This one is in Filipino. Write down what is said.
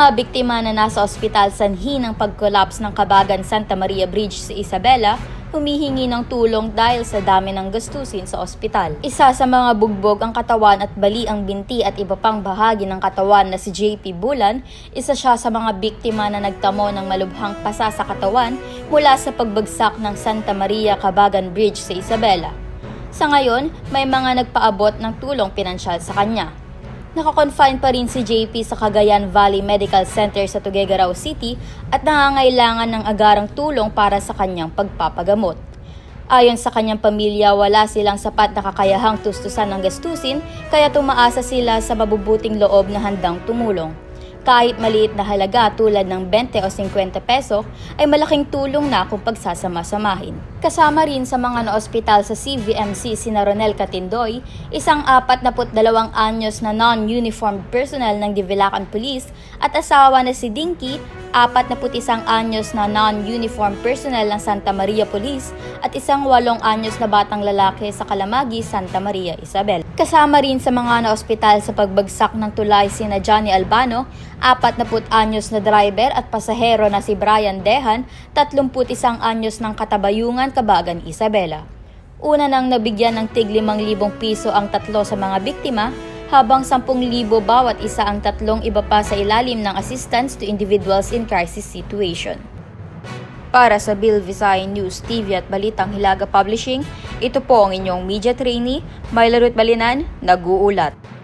mga biktima na nasa ospital sanhi ng pag-collapse ng Cabagan Santa Maria Bridge sa Isabela, humihingi ng tulong dahil sa dami ng gastusin sa ospital. Isa sa mga bugbog ang katawan at bali ang binti at iba pang bahagi ng katawan na si JP Bulan, isa siya sa mga biktima na nagtamo ng malubhang pasa sa katawan mula sa pagbagsak ng Santa Maria Cabagan Bridge sa Isabela. Sa ngayon, may mga nagpaabot ng tulong pinansyal sa kanya. Nakakonfine pa rin si JP sa Cagayan Valley Medical Center sa Tuguegarao City at nangangailangan ng agarang tulong para sa kanyang pagpapagamot. Ayon sa kanyang pamilya, wala silang sapat na kakayahang tustusan ng gastusin kaya tumaasa sila sa mabubuting loob na handang tumulong. Kahit maliit na halaga tulad ng 20 o 50 peso ay malaking tulong na kung pagsasama-samahin. Kasama rin sa mga na-ospital sa CVMC sina Ronel Catindoy, isang 42 anyos na non-uniformed personnel ng Divilacan Police at asawa na si Dinky, 41 anyos na non-uniformed personnel ng Santa Maria Police at isang 8 anyos na batang lalaki sa Kalamagi, Santa Maria, Isabela. Kasama rin sa mga na-ospital sa pagbagsak ng tulay sina Johnny Albano, 40 anyos na driver at pasahero na si Brian Dehan, 31 anyos ng Katabayungan, Cabagan, Isabela. Una nang nabigyan ng tig 5,000 piso ang tatlo sa mga biktima, habang 10,000 bawat isa ang tatlong iba pa sa ilalim ng assistance to individuals in crisis situation. Para sa Bill Visay News TV at Balitang Hilaga Publishing, ito po ang inyong media trainee, Myla Ruth Balinan, nag-uulat.